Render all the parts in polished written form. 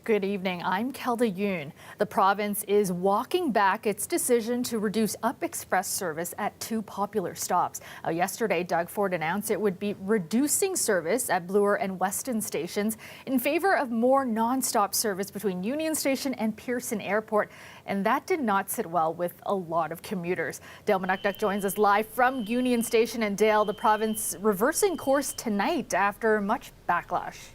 Good evening. I'm Kelda Yoon. The province is walking back its decision to reduce Up Express service at two popular stops. Yesterday, Doug Ford announced it would be reducing service at Bloor and Weston stations in favor of more non-stop service between Union Station and Pearson Airport. And that did not sit well with a lot of commuters. Dale Manukduk joins us live from Union Station. And Dale, the province reversing course tonight after much backlash.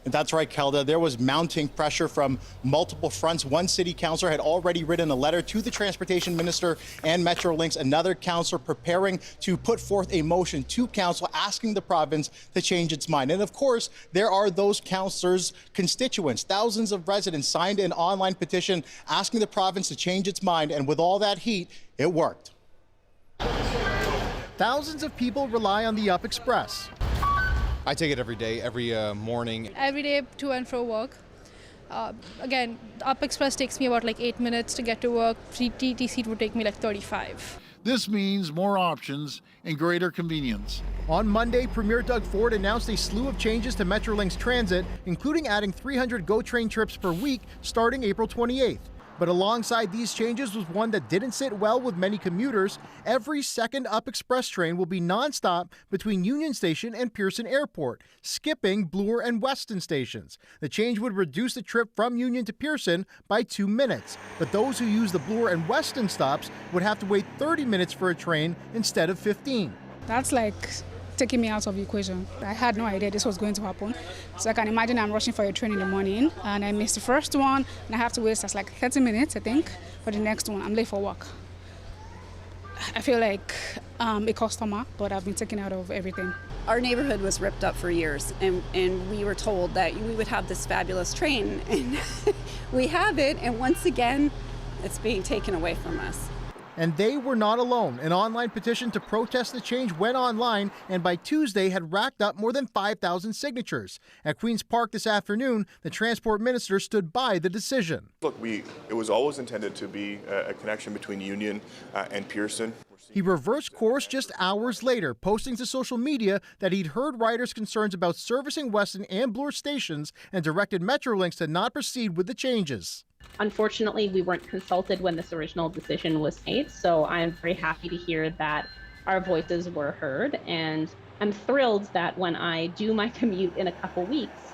That's right, Kelda. There was mounting pressure from multiple fronts. One city councillor had already written a letter to the transportation minister and Metrolinx. Another councillor preparing to put forth a motion to council asking the province to change its mind. And of course, there are those councillors' constituents. Thousands of residents signed an online petition asking the province to change its mind. And with all that heat, it worked. Thousands of people rely on the Up Express. I take it every day, every morning. Every day to and fro work. Again, Up Express takes me about 8 minutes to get to work. TTC would take me 35. This means more options and greater convenience. On Monday, Premier Doug Ford announced a slew of changes to Metrolinx transit, including adding 300 GO train trips per week starting April 28th. But alongside these changes was one that didn't sit well with many commuters. Every second Up Express train will be nonstop between Union Station and Pearson Airport, skipping Bloor and Weston stations. The change would reduce the trip from Union to Pearson by 2 minutes. But those who use the Bloor and Weston stops would have to wait 30 minutes for a train instead of 15. That's taking me out of the equation. I had no idea this was going to happen. So I can imagine I'm rushing for a train in the morning and I missed the first one and I have to wait 30 minutes, I think, for the next one. I'm late for work. I feel like a customer, but I've been taken out of everything. Our neighborhood was ripped up for years and we were told that we would have this fabulous train and we have it, and once again, it's being taken away from us. And they were not alone. An online petition to protest the change went online and by Tuesday had racked up more than 5,000 signatures. At Queen's Park this afternoon, the transport minister stood by the decision. Look, it was always intended to be a connection between Union and Pearson. He reversed course just hours later, posting to social media that he'd heard riders' concerns about servicing Weston and Bloor stations and directed Metrolinx to not proceed with the changes. Unfortunately, we weren't consulted when this original decision was made, so I'm very happy to hear that our voices were heard, and I'm thrilled that when I do my commute in a couple weeks,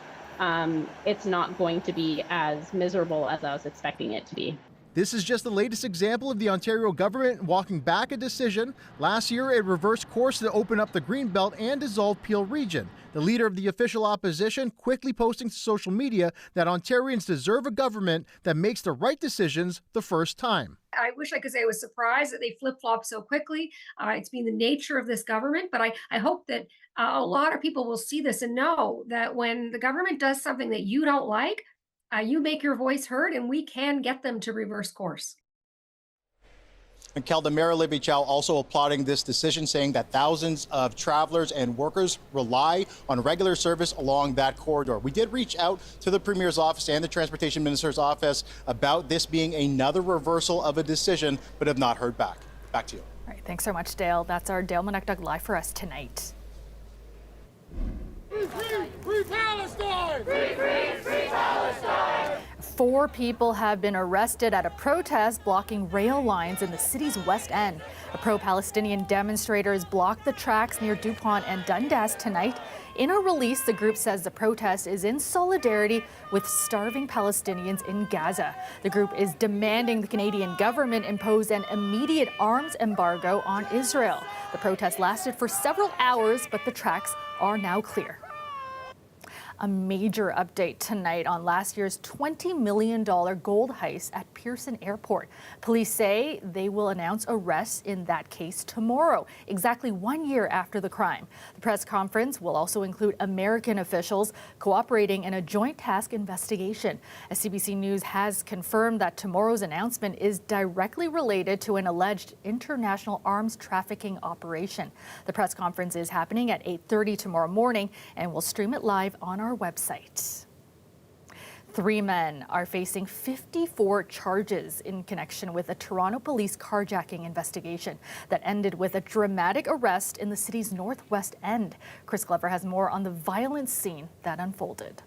it's not going to be as miserable as I was expecting it to be. This is just the latest example of the Ontario government walking back a decision. Last year, it reversed course to open up the Greenbelt and dissolve Peel Region. The leader of the official opposition quickly posting to social media that Ontarians deserve a government that makes the right decisions the first time. I wish I could say I was surprised that they flip-flopped so quickly. It's been the nature of this government, but I hope that a lot of people will see this and know that when the government does something that you don't like, you make your voice heard, and we can get them to reverse course. And Kelda, Mayor Libby Chow also applauding this decision, saying that thousands of travelers and workers rely on regular service along that corridor. We did reach out to the Premier's office and the Transportation Minister's office about this being another reversal of a decision, but have not heard back. Back to you. All right, thanks so much, Dale. That's our Dale Manukduk live for us tonight. Free Palestine! Free Palestine! 4 people have been arrested at a protest blocking rail lines in the city's West End. A pro-Palestinian demonstrators blocked the tracks near DuPont and Dundas tonight. In a release, the group says the protest is in solidarity with starving Palestinians in Gaza. The group is demanding the Canadian government impose an immediate arms embargo on Israel. The protest lasted for several hours, but the tracks are now clear. A major update tonight on last year's $20 million gold heist at Pearson Airport. Police say they will announce arrests in that case tomorrow, exactly 1 year after the crime. The press conference will also include American officials cooperating in a joint task investigation. As CBC News has confirmed that tomorrow's announcement is directly related to an alleged international arms trafficking operation. The press conference is happening at 8:30 tomorrow morning and we'll stream it live on our website. 3 men are facing 54 charges in connection with a Toronto police carjacking investigation that ended with a dramatic arrest in the city's northwest end. Chris Glover has more on the violent scene that unfolded.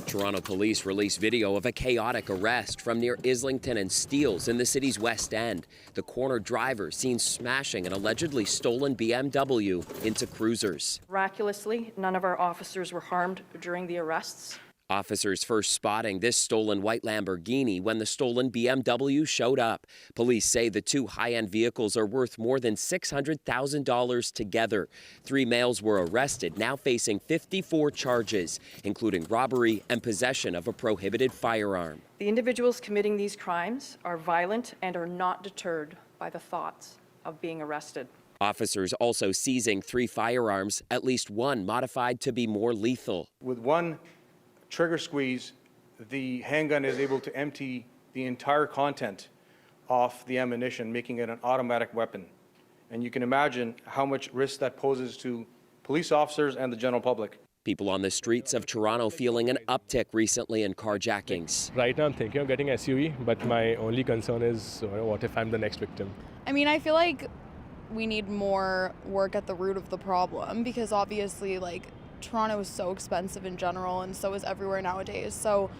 Toronto police released video of a chaotic arrest from near Islington and Steeles in the city's West End. The corner driver seen smashing an allegedly stolen BMW into cruisers. Miraculously, none of our officers were harmed during the arrests. Officers first spotting this stolen white Lamborghini when the stolen BMW showed up. Police say the two high-end vehicles are worth more than $600,000 together. 3 males were arrested, now facing 54 charges, including robbery and possession of a prohibited firearm. The individuals committing these crimes are violent and are not deterred by the thoughts of being arrested. Officers also seizing 3 firearms, at least one modified to be more lethal. With one trigger squeeze, the handgun is able to empty the entire content off the ammunition, making it an automatic weapon. And you can imagine how much risk that poses to police officers and the general public. People on the streets of Toronto feeling an uptick recently in carjackings. Right now I'm thinking of getting SUV, but my only concern is what if I'm the next victim? I mean, I feel like we need more work at the root of the problem, because obviously, like, Toronto is so expensive in general, and so is everywhere nowadays. So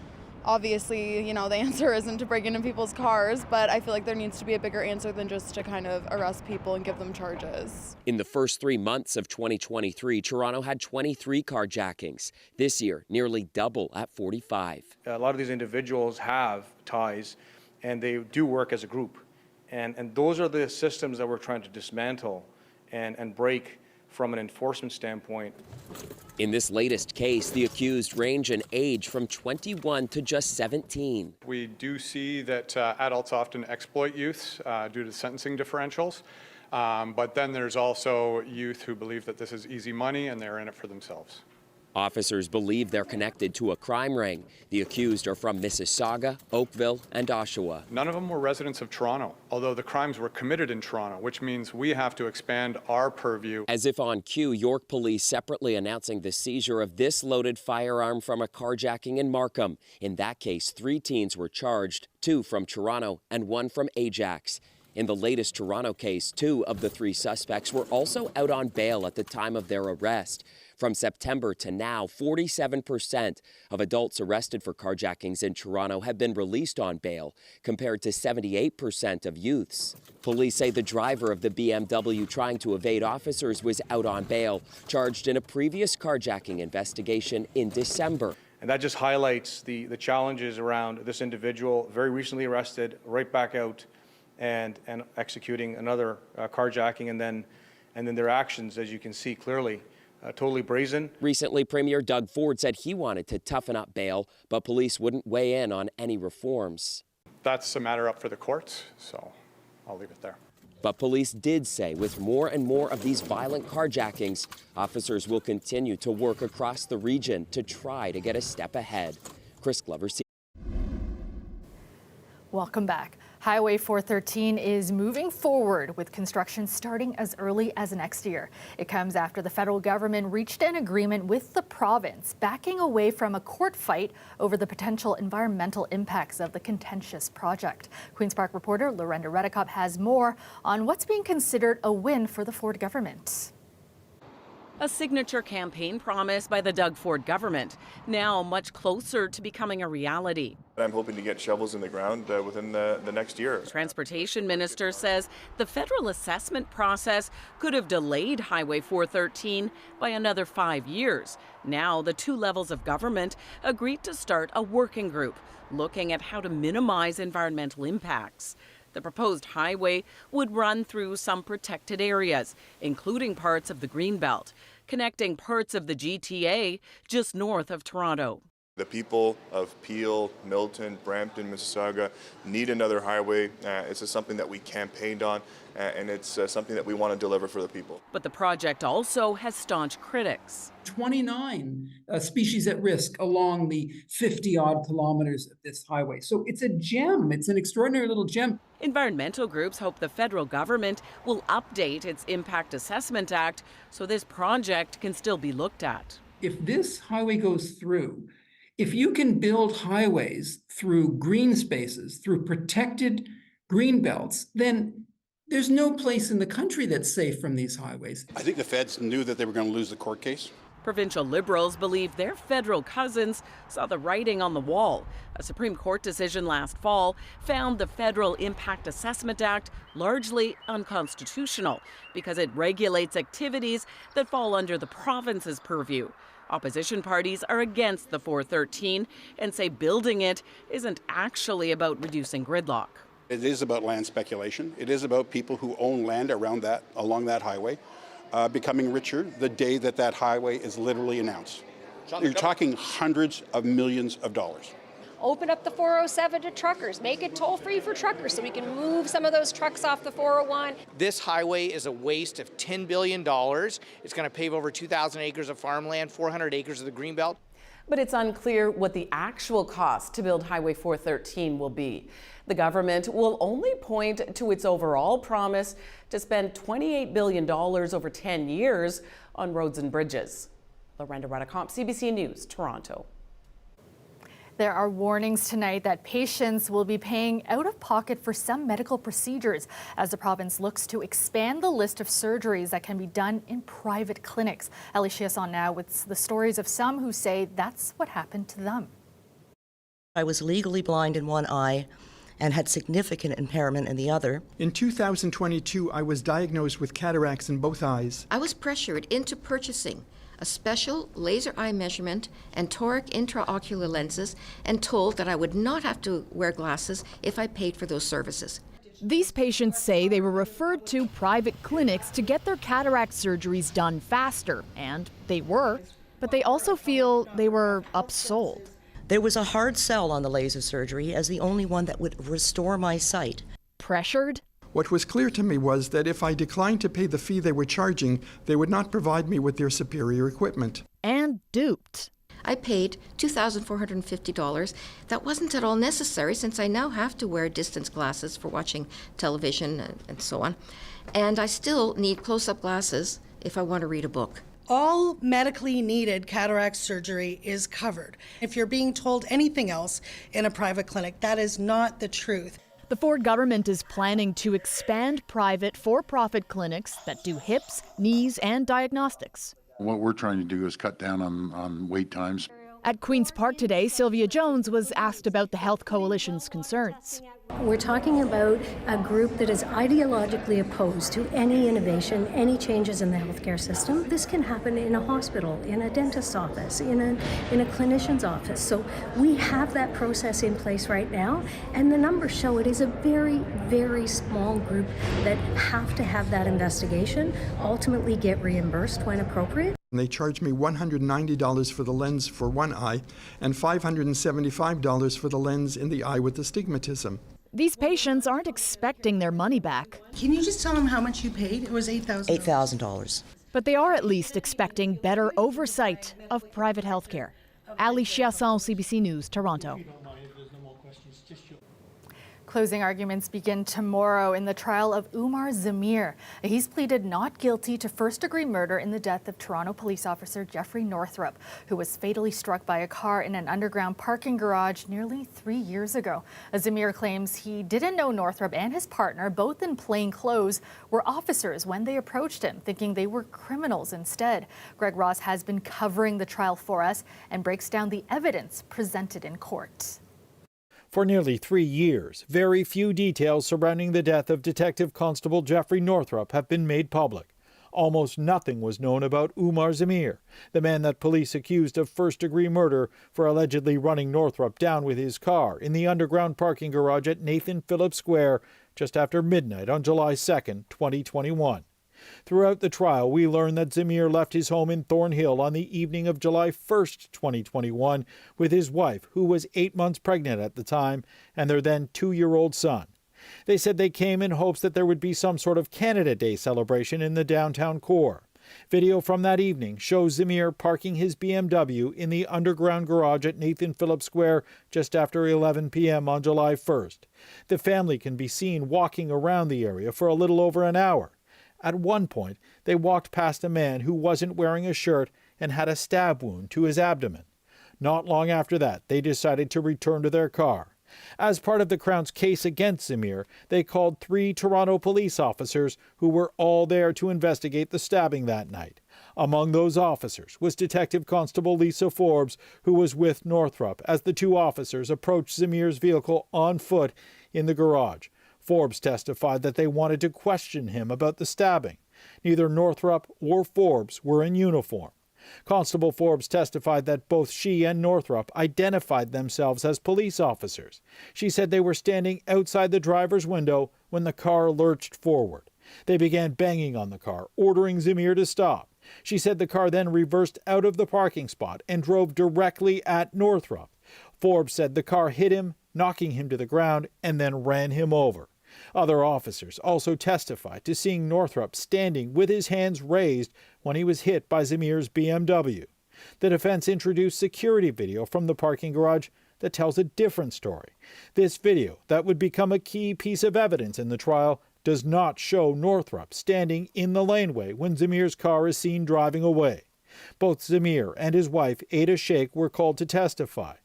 obviously, you know, the answer isn't to break into people's cars, but I feel like there needs to be a bigger answer than just to kind of arrest people and give them charges. In the first 3 months of 2023, Toronto had 23 carjackings. This year, nearly double at 45. A lot of these individuals have ties, and they do work as a group. And those are the systems that we're trying to dismantle and break from an enforcement standpoint. In this latest case, the accused range in age from 21 to just 17. We do see that adults often exploit youths due to sentencing differentials, but then there's also youth who believe that this is easy money and they're in it for themselves. Officers believe they're connected to a crime ring. The accused are from Mississauga, Oakville, and Oshawa. None of them were residents of Toronto, although the crimes were committed in Toronto, which means we have to expand our purview. As if on cue, York police separately announcing the seizure of this loaded firearm from a carjacking in Markham. In that case, 3 teens were charged, 2 from Toronto and 1 from Ajax. In the latest Toronto case, 2 of the 3 suspects were also out on bail at the time of their arrest. From September to now, 47% of adults arrested for carjackings in Toronto have been released on bail, compared to 78% of youths. Police say the driver of the BMW trying to evade officers was out on bail, charged in a previous carjacking investigation in December. And that just highlights the challenges around this individual, very recently arrested, right back out and executing another carjacking, and then their actions, as you can see clearly, totally brazen. Recently, Premier Doug Ford said he wanted to toughen up bail, but police wouldn't weigh in on any reforms. That's a matter up for the courts, so I'll leave it there. But police did say with more and more of these violent carjackings, officers will continue to work across the region to try to get a step ahead. Chris Glover. Welcome back. Highway 413 is moving forward with construction starting as early as next year. It comes after the federal government reached an agreement with the province, backing away from a court fight over the potential environmental impacts of the contentious project. Queen's Park reporter Lorenda Redekop has more on what's being considered a win for the Ford government. A signature campaign promise by the Doug Ford government, now much closer to becoming a reality. I'm hoping to get shovels in the ground within the next year. Transportation Minister says the federal assessment process could have delayed Highway 413 by another 5 years. Now the 2 levels of government agreed to start a working group looking at how to minimize environmental impacts. The proposed highway would run through some protected areas, including parts of the Greenbelt, connecting parts of the GTA just north of Toronto. The people of Peel, Milton, Brampton, Mississauga need another highway. It's just something that we campaigned on, and it's something that we want to deliver for the people. But the project also has staunch critics. 29 species at risk along the 50-odd kilometers of this highway. So it's a gem. It's an extraordinary little gem. Environmental groups hope the federal government will update its Impact Assessment Act so this project can still be looked at. If this highway goes through, if you can build highways through green spaces, through protected green belts, then there's no place in the country that's safe from these highways. I think the feds knew that they were going to lose the court case. Provincial Liberals believe their federal cousins saw the writing on the wall. A Supreme Court decision last fall found the Federal Impact Assessment Act largely unconstitutional because it regulates activities that fall under the province's purview. Opposition parties are against the 413 and say building it isn't actually about reducing gridlock. It is about land speculation. It is about people who own land along that highway becoming richer the day that highway is literally announced. You're talking hundreds of millions of dollars. Open up the 407 to truckers, make it toll-free for truckers so we can move some of those trucks off the 401. This highway is a waste of $10 billion. It's going to pave over 2,000 acres of farmland, 400 acres of the Greenbelt. But it's unclear what the actual cost to build Highway 413 will be. The government will only point to its overall promise to spend $28 billion over 10 years on roads and bridges. Lorenda Radicomp, CBC News, Toronto. There are warnings tonight that patients will be paying out of pocket for some medical procedures as the province looks to expand the list of surgeries that can be done in private clinics. Ali Chiasson now with the stories of some who say that's what happened to them. I was legally blind in one eye and had significant impairment in the other. In 2022, I was diagnosed with cataracts in both eyes. I was pressured into purchasing a special laser eye measurement and toric intraocular lenses and told that I would not have to wear glasses if I paid for those services. These patients say they were referred to private clinics to get their cataract surgeries done faster, and they were, but they also feel they were upsold. There was a hard sell on the laser surgery as the only one that would restore my sight. Pressured? What was clear to me was that if I declined to pay the fee they were charging, they would not provide me with their superior equipment. And duped. I paid $2,450. That wasn't at all necessary since I now have to wear distance glasses for watching television and so on. And I still need close-up glasses if I want to read a book. All medically needed cataract surgery is covered. If you're being told anything else in a private clinic, that is not the truth. The Ford government is planning to expand private for-profit clinics that do hips, knees, and diagnostics. What we're trying to do is cut down on wait times. At Queen's Park today, Sylvia Jones was asked about the Health Coalition's concerns. We're talking about a group that is ideologically opposed to any innovation, any changes in the healthcare system. This can happen in a hospital, in a dentist's office, in a clinician's office. So we have that process in place right now, and the numbers show it is a very, very small group that have to have that investigation, ultimately get reimbursed when appropriate. They charged me $190 for the lens for one eye and $575 for the lens in the eye with astigmatism. These patients aren't expecting their money back. Can you just tell them how much you paid? It was $8,000. $8,000. But they are at least expecting better oversight of private health care. Ali Chiasson, CBC News, Toronto. Closing arguments begin tomorrow in the trial of Umar Zamir. He's pleaded not guilty to first-degree murder in the death of Toronto police officer Jeffrey Northrup, who was fatally struck by a car in an underground parking garage nearly 3 years ago. Zamir claims he didn't know Northrup and his partner, both in plain clothes, were officers when they approached him, thinking they were criminals instead. Greg Ross has been covering the trial for us and breaks down the evidence presented in court. For nearly 3 years, very few details surrounding the death of Detective Constable Jeffrey Northrup have been made public. Almost nothing was known about Umar Zamir, the man that police accused of first-degree murder for allegedly running Northrup down with his car in the underground parking garage at Nathan Phillips Square just after midnight on July 2nd, 2021. Throughout the trial, we learned that Zamir left his home in Thornhill on the evening of July 1st, 2021, with his wife, who was 8 months pregnant at the time, and their then 2-year-old son. They said they came in hopes that there would be some sort of Canada Day celebration in the downtown core. Video from that evening shows Zamir parking his BMW in the underground garage at Nathan Phillips Square just after 11 p.m. on July 1st. The family can be seen walking around the area for a little over an hour. At one point, they walked past a man who wasn't wearing a shirt and had a stab wound to his abdomen. Not long after that, they decided to return to their car. As part of the Crown's case against Zamir, they called 3 Toronto police officers who were all there to investigate the stabbing that night. Among those officers was Detective Constable Lisa Forbes, who was with Northrup as the two officers approached Zamir's vehicle on foot in the garage. Forbes testified that they wanted to question him about the stabbing. Neither Northrup or Forbes were in uniform. Constable Forbes testified that both she and Northrup identified themselves as police officers. She said they were standing outside the driver's window when the car lurched forward. They began banging on the car, ordering Zamir to stop. She said the car then reversed out of the parking spot and drove directly at Northrup. Forbes said the car hit him, knocking him to the ground, and then ran him over. Other officers also testified to seeing Northrup standing with his hands raised when he was hit by Zamir's BMW. The defense introduced security video from the parking garage that tells a different story. This video, that would become a key piece of evidence in the trial, does not show Northrup standing in the laneway when Zamir's car is seen driving away. Both Zamir and his wife, Ada Sheikh, were called to testify.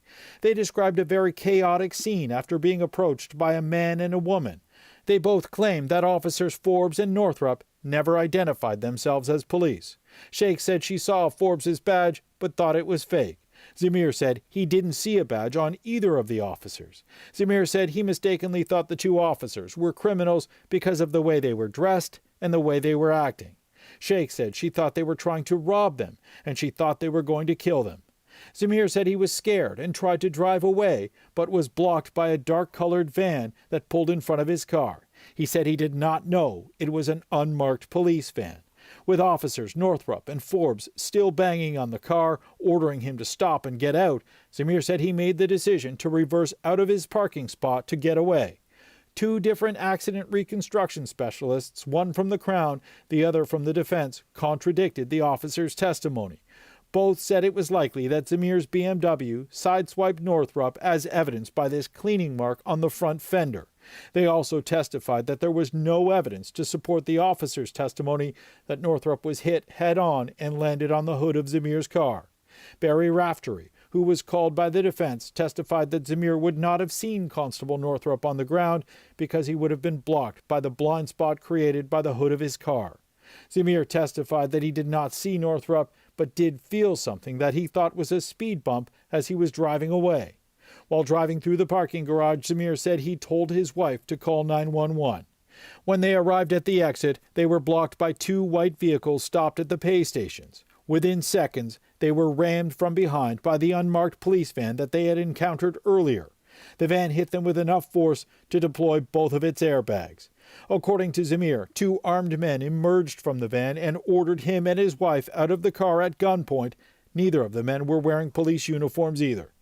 They described a very chaotic scene after being approached by a man and a woman. They both claimed that officers Forbes and Northrup never identified themselves as police. Sheikh said she saw Forbes' badge but thought it was fake. Zamir said he didn't see a badge on either of the officers. Zamir said he mistakenly thought the two officers were criminals because of the way they were dressed and the way they were acting. Sheikh said she thought they were trying to rob them and she thought they were going to kill them. Zamir said he was scared and tried to drive away, but was blocked by a dark-colored van that pulled in front of his car. He said he did not know it was an unmarked police van. With officers Northrup and Forbes still banging on the car, ordering him to stop and get out, Zamir said he made the decision to reverse out of his parking spot to get away. Two different accident reconstruction specialists, one from the Crown, the other from the defense, contradicted the officer's testimony. Both said it was likely that Zamir's BMW sideswiped Northrup as evidenced by this cleaning mark on the front fender. They also testified that there was no evidence to support the officer's testimony that Northrup was hit head-on and landed on the hood of Zamir's car. Barry Raftery, who was called by the defense, testified that Zamir would not have seen Constable Northrup on the ground because he would have been blocked by the blind spot created by the hood of his car. Zamir testified that he did not see Northrup, but did feel something that he thought was a speed bump as he was driving away. While driving through the parking garage, Zamir said he told his wife to call 911. When they arrived at the exit, they were blocked by two white vehicles stopped at the pay stations. Within seconds, they were rammed from behind by the unmarked police van that they had encountered earlier. The van hit them with enough force to deploy both of its airbags. According to Zamir, two armed men emerged from the van and ordered him and his wife out of the car at gunpoint. Neither of the men were wearing police uniforms either.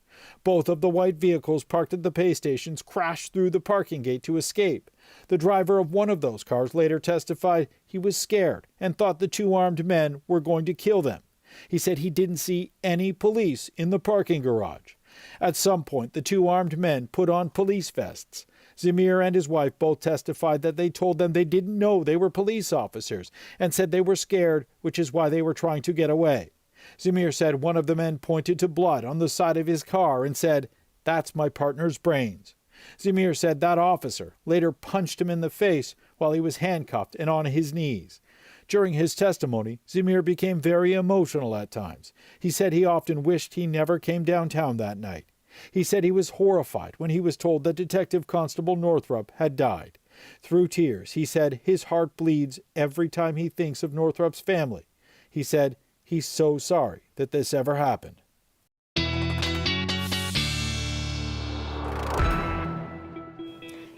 Both of the white vehicles parked at the pay stations crashed through the parking gate to escape. The driver of one of those cars later testified he was scared and thought the two armed men were going to kill them. He said he didn't see any police in the parking garage. At some point, the two armed men put on police vests. Zamir and his wife both testified that they told them they didn't know they were police officers and said they were scared, which is why they were trying to get away. Zamir said one of the men pointed to blood on the side of his car and said, "That's my partner's brains." Zamir said that officer later punched him in the face while he was handcuffed and on his knees. During his testimony, Zamir became very emotional at times. He said he often wished he never came downtown that night. He said he was horrified when he was told that Detective Constable Northrup had died. Through tears, he said his heart bleeds every time he thinks of Northrup's family. He said he's so sorry that this ever happened.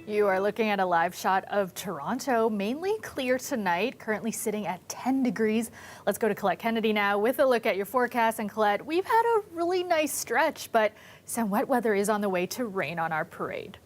You are looking at a live shot of Toronto, mainly clear tonight, currently sitting at 10 degrees. Let's go to Colette Kennedy now with a look at your forecast. And Colette, we've had a really nice stretch, but some wet weather is on the way to rain on our parade.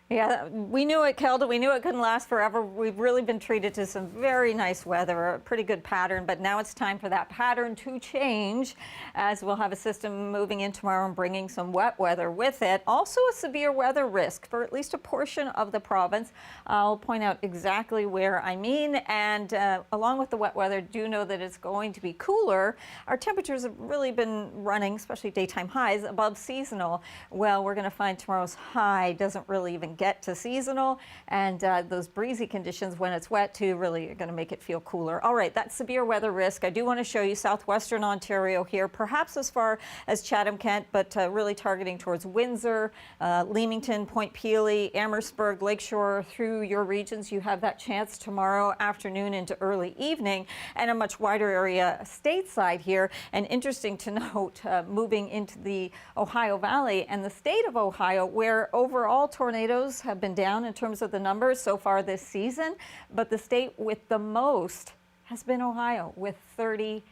Yeah, we knew it, Kelda. We knew it couldn't last forever. We've really been treated to some very nice weather, a pretty good pattern, but now it's time for that pattern to change as we'll have a system moving in tomorrow and bringing some wet weather with it. Also a severe weather risk for at least a portion of the province. I'll point out exactly where I mean, and along with the wet weather, do know that it's going to be cooler. Our temperatures have really been running, especially daytime highs, above seasonal. Well, we're going to find tomorrow's high doesn't really even get to seasonal, and those breezy conditions when it's wet too really are going to make it feel cooler. All right, that's severe weather risk. I do want to show you southwestern Ontario here, perhaps as far as Chatham-Kent, but really targeting towards Windsor, Leamington, Point Pelee, Amherstburg, Lakeshore. Through your regions, you have that chance tomorrow afternoon into early evening, and a much wider area stateside here. And interesting to note, moving into the Ohio Valley and the state of Ohio, where overall tornadoes have been down in terms of the numbers so far this season, but the state with the most has been Ohio with 38.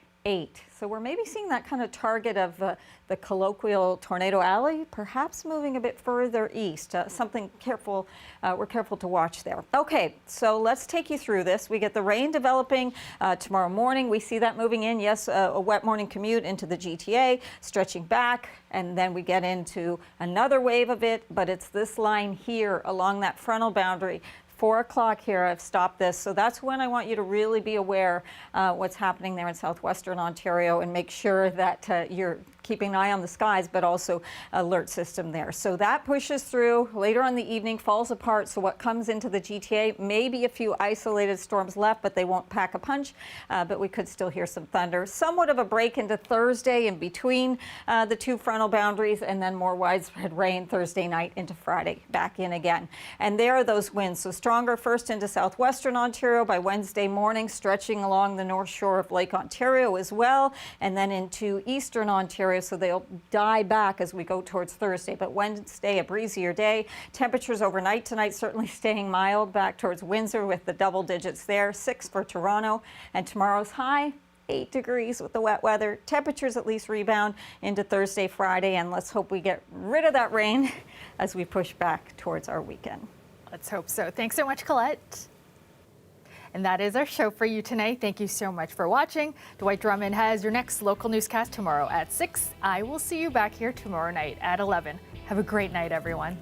So we're maybe seeing that kind of target of the colloquial tornado alley, perhaps moving a bit further east. Something careful, we're careful to watch there. Okay, so let's take you through this. We get the rain developing tomorrow morning. We see that moving in, yes, a wet morning commute into the GTA, stretching back, and then we get into another wave of it, but it's this line here along that frontal boundary. 4 o'clock here, I've stopped this. So that's when I want you to really be aware what's happening there in southwestern Ontario, and make sure that you're keeping an eye on the skies, but also alert system there. So that pushes through later on the evening, falls apart. So what comes into the GTA, maybe a few isolated storms left, but they won't pack a punch. But we could still hear some thunder. Somewhat of a break into Thursday in between the two frontal boundaries, and then more widespread rain Thursday night into Friday, back in again. And there are those winds. So stronger first into southwestern Ontario by Wednesday morning, stretching along the north shore of Lake Ontario as well, and then into eastern Ontario. So they'll die back as we go towards Thursday. But Wednesday, a breezier day. Temperatures overnight tonight certainly staying mild back towards Windsor with the double digits there, 6 for Toronto. And tomorrow's high, 8 degrees with the wet weather. Temperatures at least rebound into Thursday, Friday, and let's hope we get rid of that rain as we push back towards our weekend. Let's hope so. Thanks so much, Colette. And that is our show for you tonight. Thank you so much for watching. Dwight Drummond has your next local newscast tomorrow at 6. I will see you back here tomorrow night at 11. Have a great night, everyone.